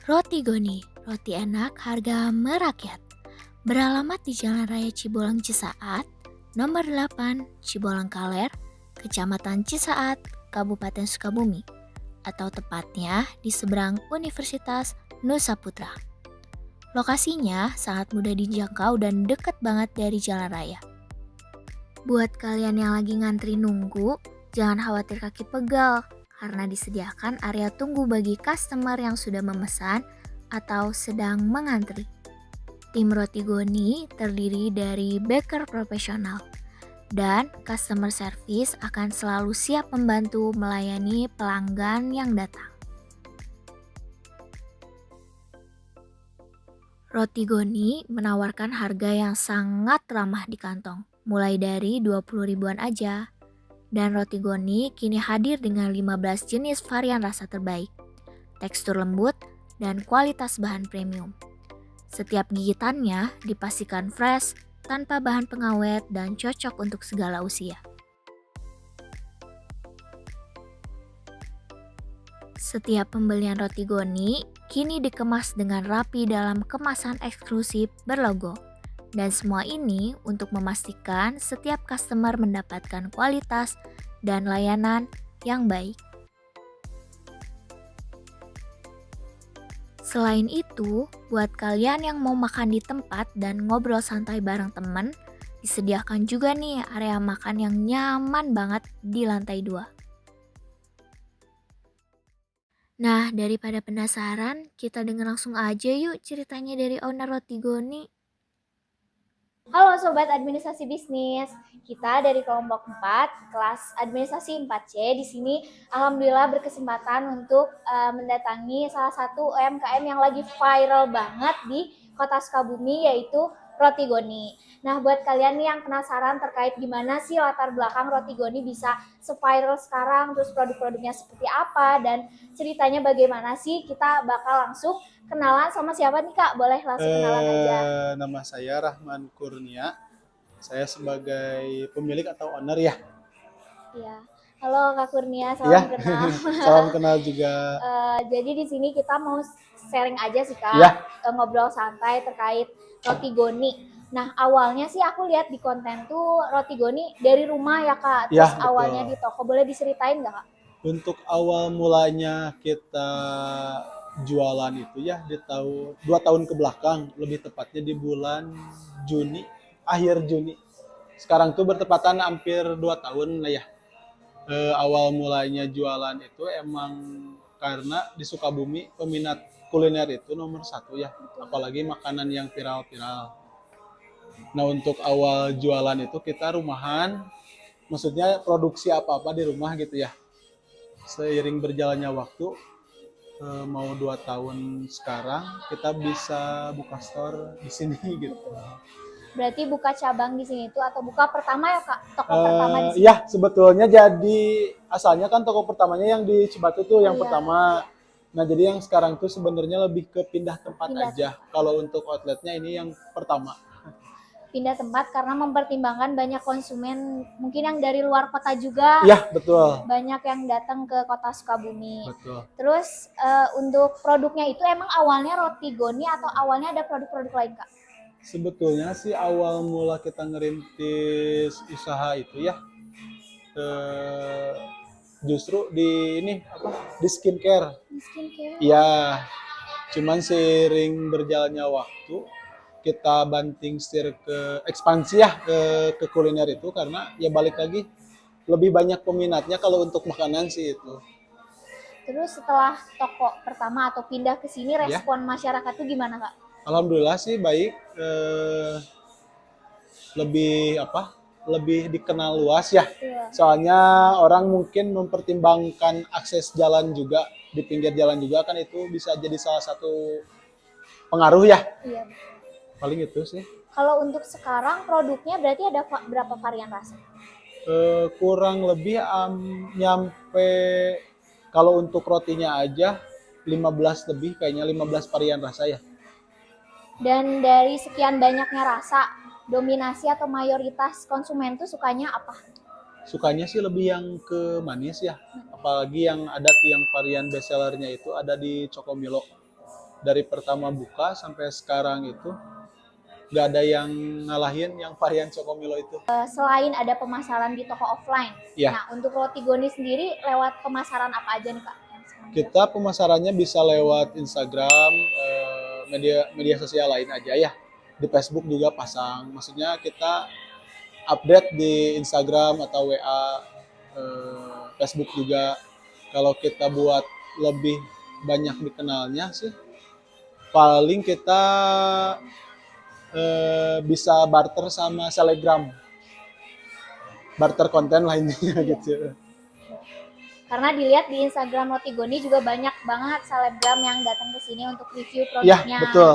Roti Goni, roti enak harga merakyat. Beralamat di Jalan Raya Cibolong Cisaat, nomor 8, Cibolong Kaler, Kecamatan Cisaat, Kabupaten Sukabumi, atau tepatnya di seberang Universitas Nusa Putra. Lokasinya sangat mudah dijangkau dan dekat banget dari jalan raya. Buat kalian yang lagi ngantri nunggu, jangan khawatir kaki pegal, karena disediakan area tunggu bagi customer yang sudah memesan atau sedang mengantri. Tim Roti Goni terdiri dari baker profesional, dan customer service akan selalu siap membantu melayani pelanggan yang datang. Roti Goni menawarkan harga yang sangat ramah di kantong, mulai dari 20 ribuan aja. Dan Roti Goni kini hadir dengan 15 jenis varian rasa terbaik, tekstur lembut, dan kualitas bahan premium. Setiap gigitannya dipastikan fresh, tanpa bahan pengawet, dan cocok untuk segala usia. Setiap pembelian Roti Goni kini dikemas dengan rapi dalam kemasan eksklusif berlogo. Dan semua ini untuk memastikan setiap customer mendapatkan kualitas dan layanan yang baik. Selain itu, buat kalian yang mau makan di tempat dan ngobrol santai bareng temen, disediakan juga nih area makan yang nyaman banget di lantai 2. Nah, daripada penasaran, kita denger langsung aja yuk ceritanya dari owner Roti Goni. Halo Sobat Administrasi Bisnis, kita dari kelompok 4, kelas Administrasi 4C. Di sini alhamdulillah berkesempatan untuk mendatangi salah satu UMKM yang lagi viral banget di Kota Sukabumi, yaitu Roti Goni. Nah, buat kalian nih yang penasaran terkait gimana sih latar belakang Roti Goni bisa se-viral sekarang, terus produk-produknya seperti apa, dan ceritanya bagaimana sih, kita bakal langsung kenalan sama siapa nih Kak? Boleh langsung kenalan aja. Nama saya Rahman Kurnia. Saya sebagai pemilik atau owner ya. Iya. Halo Kak Kurnia, salam Ya, kenal. salam kenal juga. Jadi di sini kita mau sharing aja sih Kak, Ya. Ngobrol santai terkait Roti Goni. Nah, awalnya sih aku lihat di konten tuh Roti Goni dari rumah ya Kak. Terus Ya, awalnya betul. di toko, boleh diceritain nggak Kak? Untuk awal mulanya kita jualan itu ya di tahun 2 tahun ke belakang, lebih tepatnya di bulan Juni, akhir Juni. Sekarang tuh bertepatan hampir 2 tahun lah ya. Awal mulanya jualan itu emang karena di Sukabumi peminat kuliner itu nomor 1 ya, apalagi makanan yang viral-viral. Nah, untuk awal jualan itu kita rumahan, maksudnya produksi apa-apa di rumah gitu ya. Seiring berjalannya waktu, mau 2 tahun sekarang kita bisa buka store di sini gitu. Berarti buka cabang di sini tuh atau buka pertama ya Kak? Toko pertama di sini? Ya, sebetulnya jadi asalnya kan toko pertamanya yang di Cibatu tuh yang Iya. pertama. Nah, jadi yang sekarang tuh sebenarnya lebih ke pindah tempat Pindah aja. Kalau untuk outletnya ini yang pertama. Pindah tempat karena mempertimbangkan banyak konsumen mungkin yang dari luar kota juga. Iya, betul. Banyak yang datang ke Kota Sukabumi. Betul. Terus untuk produknya itu emang awalnya Roti Goni atau awalnya ada produk-produk lain Kak? Sebetulnya sih awal mula kita ngerintis usaha itu ya, justru di ini apa? Di skincare. Di skincare? Iya. Cuman seiring berjalannya waktu, kita banting setir ke ekspansi ya ke kuliner itu karena ya balik lagi lebih banyak peminatnya kalau untuk makanan sih itu. Terus setelah toko pertama atau pindah ke sini respon masyarakat tuh gimana Kak? Alhamdulillah sih baik, lebih apa? Lebih dikenal luas ya. Iya. Soalnya orang mungkin mempertimbangkan akses jalan juga, di pinggir jalan juga kan itu bisa jadi salah satu pengaruh ya. Iya. Paling itu sih. Kalau untuk sekarang produknya berarti ada berapa varian rasa? Kurang lebih nyampe kalau untuk rotinya aja 15 lebih, kayaknya 15 varian rasa ya. Dan dari sekian banyaknya rasa, dominasi atau mayoritas konsumen tuh sukanya apa? Sukanya sih lebih yang ke manis ya. Apalagi yang ada tuh yang varian bestsellernya itu ada di Cokomilo. Dari pertama buka sampai sekarang itu nggak ada yang ngalahin yang varian Cokomilo itu. Selain ada pemasaran di toko offline, Ya, nah untuk roti goni sendiri lewat pemasaran apa aja nih Kak? Yang sekarang kita pemasarannya bisa lewat Instagram, media media sosial lain aja ya. Di Facebook juga pasang. Maksudnya kita update di Instagram atau WA, Facebook juga. Kalau kita buat lebih banyak dikenalnya sih, paling kita bisa barter sama Telegram, barter konten lainnya gitu. karena dilihat di Instagram Roti Goni juga banyak banget selebgram yang datang ke sini untuk review Ya, produknya. betul.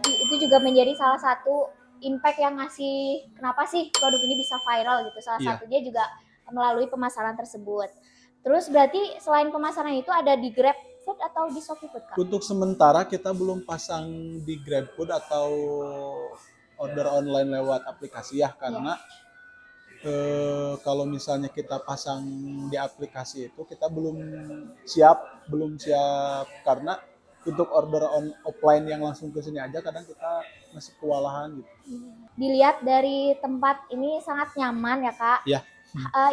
Itu juga menjadi salah satu impact yang ngasih kenapa sih produk ini bisa viral gitu. Salah Iya. satunya juga melalui pemasaran tersebut. Terus berarti selain pemasaran itu ada di GrabFood atau di ShopeeFood Kak? Untuk sementara kita belum pasang di GrabFood atau order online lewat aplikasi ya, karena kalau misalnya kita pasang di aplikasi itu kita belum siap karena untuk order offline yang langsung ke sini aja kadang kita masih kewalahan gitu. Dilihat dari tempat ini sangat nyaman ya Kak. Ya,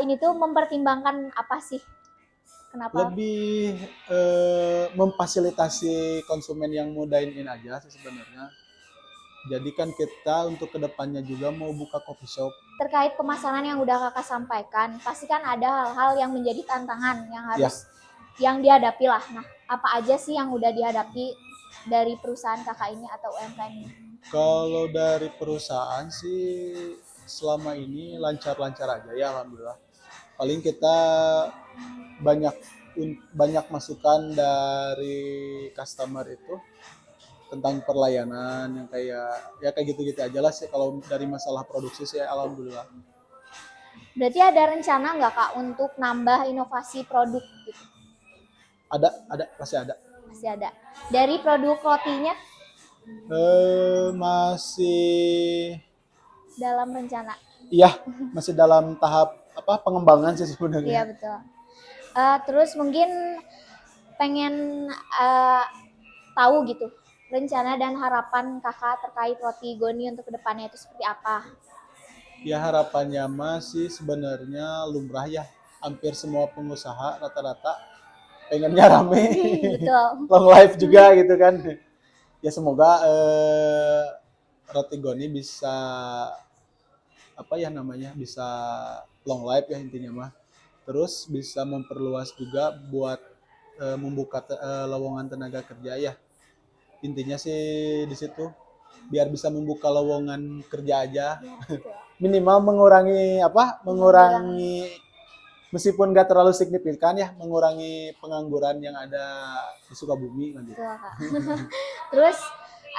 Ini tuh mempertimbangkan apa sih? Kenapa? lebih memfasilitasi konsumen yang mau dine in aja sih sebenarnya. Jadi kan kita untuk kedepannya juga mau buka coffee shop. Terkait pemasaran yang udah Kakak sampaikan, pasti kan ada hal-hal yang menjadi tantangan yang harus yang dihadapi lah. Nah, apa aja sih yang udah dihadapi dari perusahaan Kakak ini atau UMKM ini? Kalau dari perusahaan sih selama ini lancar-lancar aja ya alhamdulillah. Paling kita banyak banyak masukan dari customer itu tentang perlayanan yang kayak gitu-gitu aja lah sih. Kalau dari masalah produksi sih alhamdulillah. Berarti ada rencana nggak Kak untuk nambah inovasi produk gitu? Ada pasti ada. Masih ada. Dari produk rotinya Masih dalam rencana? iya, masih dalam tahap apa pengembangan sih Iya sebenarnya. betul. Terus mungkin pengen tahu gitu rencana dan harapan Kakak terkait Roti Goni untuk kedepannya itu seperti apa? Ya harapannya masih sebenarnya lumrah ya. Hampir semua pengusaha rata-rata pengennya rame, Betul. long life juga gitu kan. Ya semoga Roti Goni bisa apa ya namanya bisa long life ya intinya mah. Terus bisa memperluas juga buat membuka lowongan tenaga kerja ya. Intinya sih di situ biar bisa membuka lowongan kerja aja. Minimal mengurangi meskipun nggak terlalu signifikan ya mengurangi pengangguran yang ada di Sukabumi kan gitu. Betul, Kak. Terus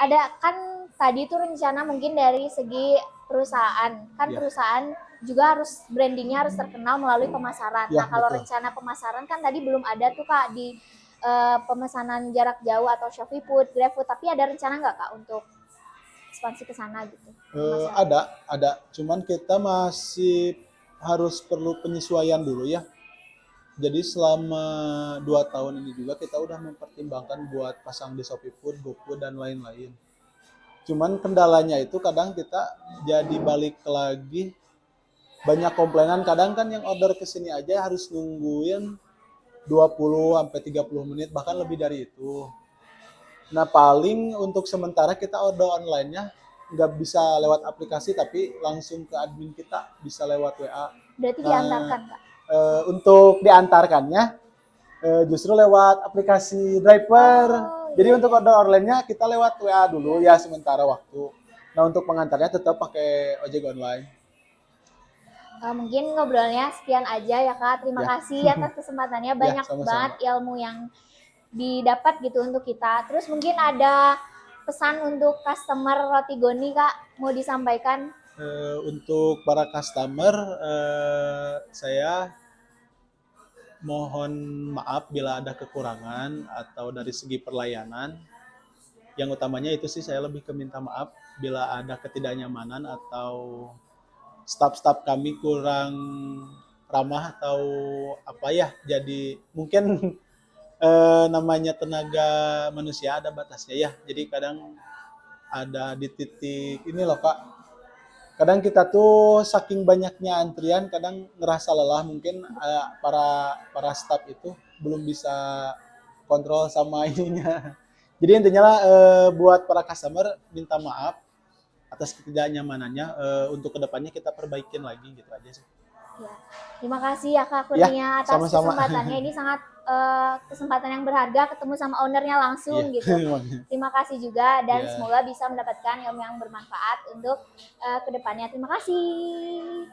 ada kan tadi tuh rencana mungkin dari segi perusahaan. Kan Ya. perusahaan juga harus brandingnya harus terkenal melalui pemasaran. Ya, Nah, kalau betul. rencana pemasaran kan tadi belum ada tuh Kak di pemesanan jarak jauh atau ShopeeFood, GrabFood, tapi ada rencana nggak Kak untuk ekspansi ke sana gitu? Pemasaran. Ada. Cuman kita masih harus perlu penyesuaian dulu ya. Jadi selama 2 tahun ini juga kita udah mempertimbangkan buat pasang di ShopeeFood, GoFood, dan lain-lain. Cuman kendalanya itu kadang kita jadi balik lagi banyak komplainan. Kadang kan yang order ke sini aja harus nungguin 20 sampai 30 menit bahkan lebih dari itu. Nah, paling untuk sementara kita order online-nya nggak bisa lewat aplikasi tapi langsung ke admin kita bisa lewat WA. Berarti diantarkan Kak? Untuk diantarkannya justru lewat aplikasi driver. Jadi untuk order online-nya kita lewat WA dulu ya sementara waktu. Nah, untuk pengantarnya tetap pakai ojek online. Mungkin ngobrolnya sekian aja ya Kak. Terima kasih atas kesempatannya. Banyak sama-sama. banget ilmu yang didapat gitu untuk kita. Terus mungkin ada pesan untuk customer Roti Goni Kak mau disampaikan? Untuk para customer saya mohon maaf bila ada kekurangan atau dari segi pelayanan. Yang utamanya itu sih saya lebih ke minta maaf bila ada ketidaknyamanan atau staf-staf kami kurang ramah atau apa ya. Jadi mungkin namanya tenaga manusia ada batasnya ya. Jadi kadang ada di titik ini loh Kak. Kadang kita tuh saking banyaknya antrian, kadang ngerasa lelah mungkin para staff itu belum bisa kontrol sama ininya. Jadi intinya lah buat para customer minta maaf atas ketidaknyamanannya, untuk kedepannya kita perbaikin lagi gitu aja sih. Ya. Terima kasih ya Kak Ya, Kurnia atas sama-sama. kesempatannya. Ini sangat kesempatan yang berharga ketemu sama ownernya langsung Iya. gitu. Terima kasih juga dan Ya. semoga bisa mendapatkan ilmu yang bermanfaat untuk kedepannya. Terima kasih.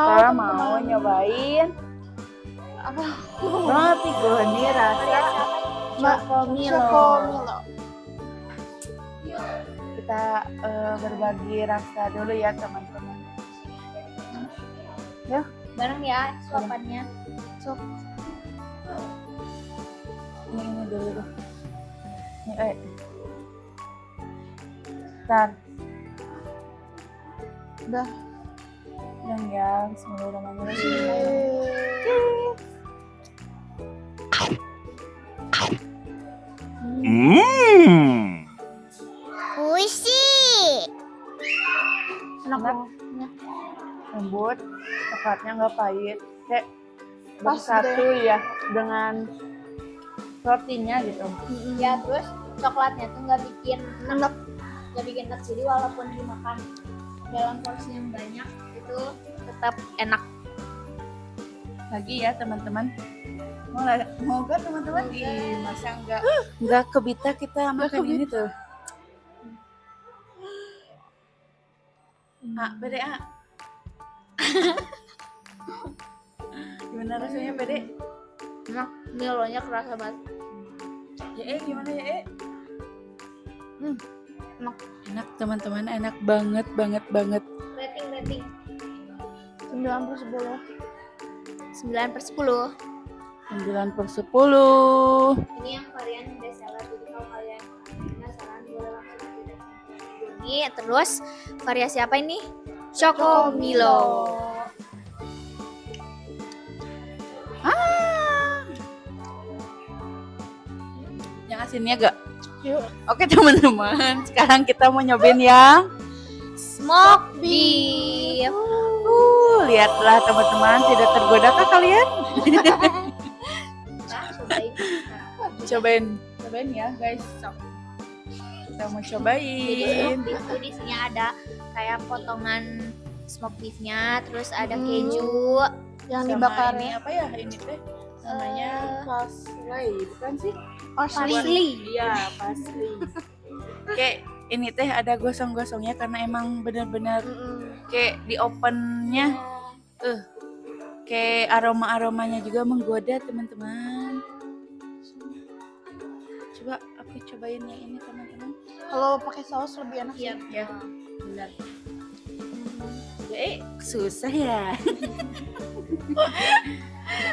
Kita mau nyobain roti goni rasa Chokomilo. Kita berbagi rasa dulu ya teman-teman. Bareng ya suapannya. Sok. Ini dulu deh. Ini, Bentar. Udah ya, bismillahirrahmanirrahim. Enak banget. Lembut, coklatnya nggak pahit, kayak bersatu ya dengan rotinya gitu. Ya terus coklatnya tuh nggak bikin enek, jadi walaupun dimakan dalam porsi yang banyak itu tetap enak. Lagi ya teman-teman, mau gak teman-teman? Masa nggak kebita kita makan ini tuh. Pede gimana rasanya Pede? Enak, milonya kerasa banget. Gimana ya Enak. Enak teman-teman, enak banget. Rating 9/10. 9/10. 9/10. Ini yang varian bestseller, jadi kalau kalian penasaran boleh langsung aja ini. Terus variasi apa ini? Chokomilo. Yang asinnya gak? Yuk. Oke teman-teman, sekarang kita mau nyobain yang Smoke beef. Lihatlah teman-teman, tidak tergoda kah kalian? Nah, Cobain ya guys. Kita mau Jadi cobain. smoke beef itu di sini ada kayak potongan smoke beefnya, terus ada keju Yang dibakar ini apa ya ini teh? Namanya parsley, bukan sih? parsley. Iya, parsley. Kayak ini teh ada gosong-gosongnya karena emang benar-benar kayak di opennya, kayak aromanya juga menggoda teman-teman. Coba aku cobain yang ini teman-teman. Kalau pakai saus lebih enak sih. Ya, benar. Susah ya.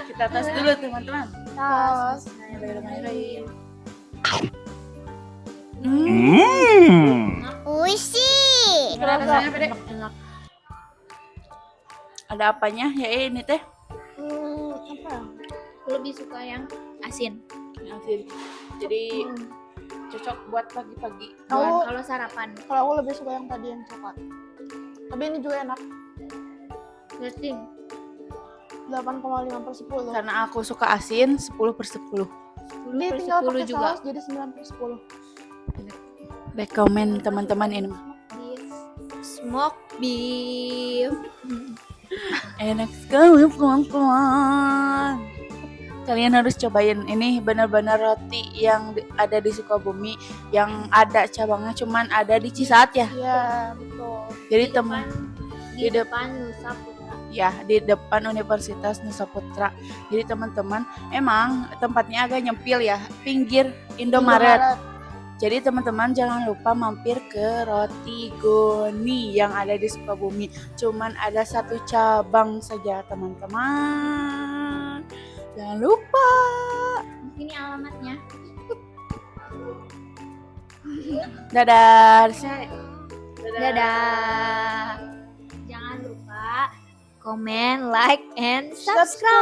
Kita tes dulu teman-teman. Tos. Bismillahirrahmanirrahim. Gimana rasanya, Pede? Enak. Ada apanya? Ya ini teh Apa? Aku lebih suka yang asin. asin. Jadi cocok buat pagi-pagi. Kalau sarapan. Kalau aku lebih suka yang tadi yang coklat. Tapi ini juga enak. Rating 8,5/10. Karena aku suka asin 10/10. Ini tinggal 10 pakai juga. saus jadi 9/10. Rekomen teman-teman ini. Smoke beef. Enak sekali kawan-kawan. Kalian harus cobain, ini benar-benar roti yang ada di Sukabumi, yang ada cabangnya cuman ada di Cisaat ya. Iya, betul. Jadi Di depan Nusa Putra. ya di depan Universitas Nusa Putra. Jadi teman-teman, emang tempatnya agak nyempil ya, pinggir Indomaret. Jadi teman-teman jangan lupa mampir ke Roti Goni yang ada di Sukabumi. Cuman ada 1 cabang saja teman-teman. Jangan lupa. Ini alamatnya. Dadah. Dadah. Jangan lupa komen, like, and subscribe.